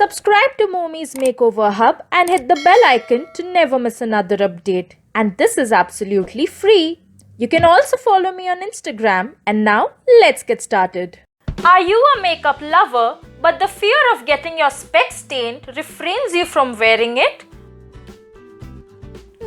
Subscribe to Moumi's Makeover Hub and hit the bell icon to never miss another update. And this is absolutely free. You can also follow me on Instagram. And now, let's get started. Are you a makeup lover, but the fear of getting your specs stained refrains you from wearing it?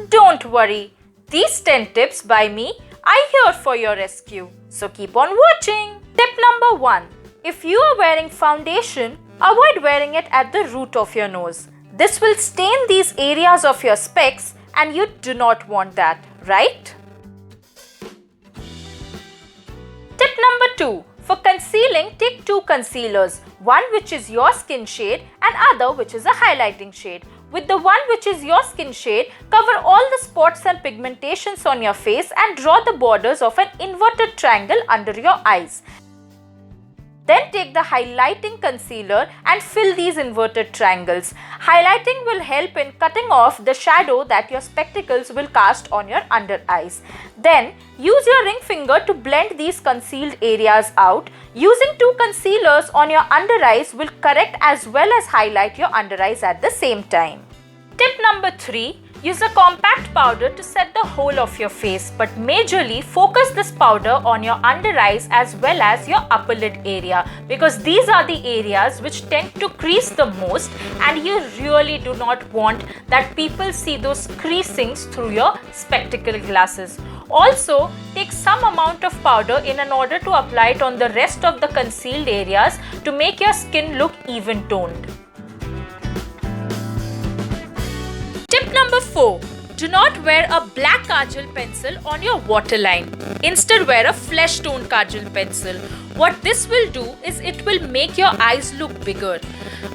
Don't worry. These 10 tips by me are here for your rescue. So keep on watching. Tip number 1. If you are wearing foundation, avoid wearing it at the root of your nose. This will stain these areas of your specs and you do not want that, right? Tip number 2. For concealing, take 2 concealers. One which is your skin shade and other which is a highlighting shade. With the one which is your skin shade, cover all the spots and pigmentations on your face and draw the borders of an inverted triangle under your eyes. Then take the highlighting concealer and fill these inverted triangles. Highlighting will help in cutting off the shadow that your spectacles will cast on your under eyes. Then use your ring finger to blend these concealed areas out. Using 2 concealers on your under eyes will correct as well as highlight your under eyes at the same time. Tip number 3. Use a compact powder to set the whole of your face, but majorly focus this powder on your under eyes as well as your upper lid area, because these are the areas which tend to crease the most and you really do not want that people see those creasings through your spectacle glasses. Also, take some amount of powder in order to apply it on the rest of the concealed areas to make your skin look even toned. Tip number 4. Do not wear a black kajal pencil on your waterline. Instead, wear a flesh tone kajal pencil. What this will do is it will make your eyes look bigger.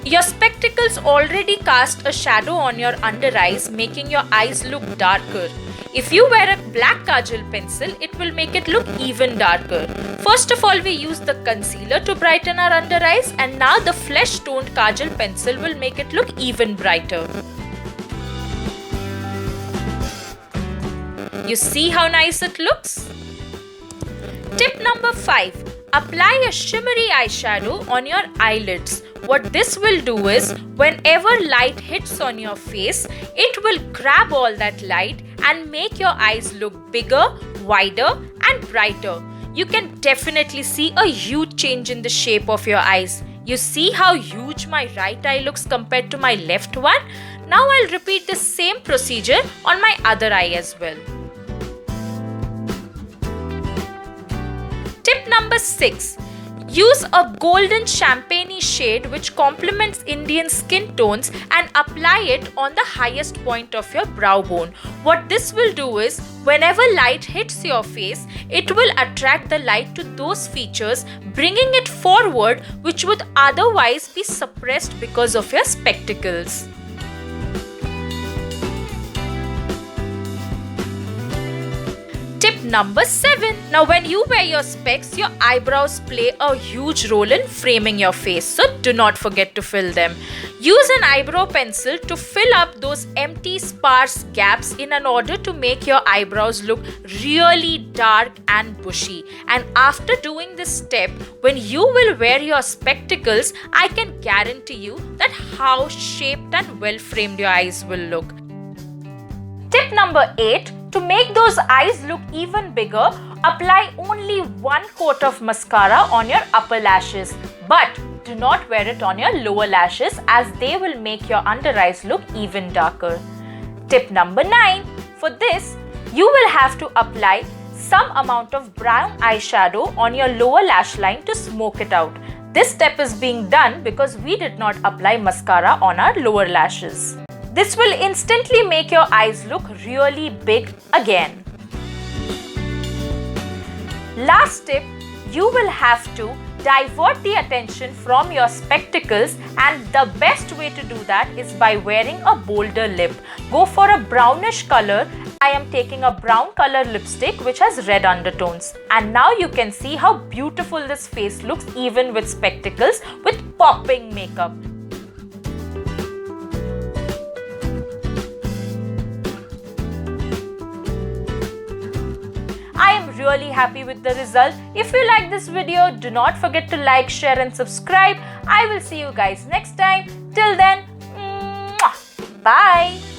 Your spectacles already cast a shadow on your under eyes, making your eyes look darker. If you wear a black kajal pencil, it will make it look even darker. First of all, we use the concealer to brighten our under eyes, and now the flesh toned kajal pencil will make it look even brighter. You see how nice it looks? Tip number 5. Apply a shimmery eyeshadow on your eyelids. What this will do is, whenever light hits on your face, it will grab all that light and make your eyes look bigger, wider and brighter. You can definitely see a huge change in the shape of your eyes. You see how huge my right eye looks compared to my left one? Now I'll repeat the same procedure on my other eye as well. Tip number 6. Use a golden champagne shade which complements Indian skin tones and apply it on the highest point of your brow bone. What this will do is, whenever light hits your face, it will attract the light to those features, bringing it forward which would otherwise be suppressed because of your spectacles. Tip number 7. Now when you wear your specs, your eyebrows play a huge role in framing your face, so do not forget to fill them. Use an eyebrow pencil to fill up those empty sparse gaps in order to make your eyebrows look really dark and bushy. And after doing this step, when you will wear your spectacles, I can guarantee you that how shaped and well framed your eyes will look. Tip number 8. To make those eyes look even bigger, apply only 1 coat of mascara on your upper lashes. But do not wear it on your lower lashes, as they will make your under eyes look even darker. Tip number 9. For this, you will have to apply some amount of brown eyeshadow on your lower lash line to smoke it out. This step is being done because we did not apply mascara on our lower lashes. This will instantly make your eyes look really big again. Last tip, you will have to divert the attention from your spectacles, and the best way to do that is by wearing a bolder lip. Go for a brownish color. I am taking a brown color lipstick which has red undertones. And now you can see how beautiful this face looks even with spectacles with popping makeup. really happy with the result. If you like this video, do not forget to like, share and subscribe. I will see you guys next time. Till then, bye.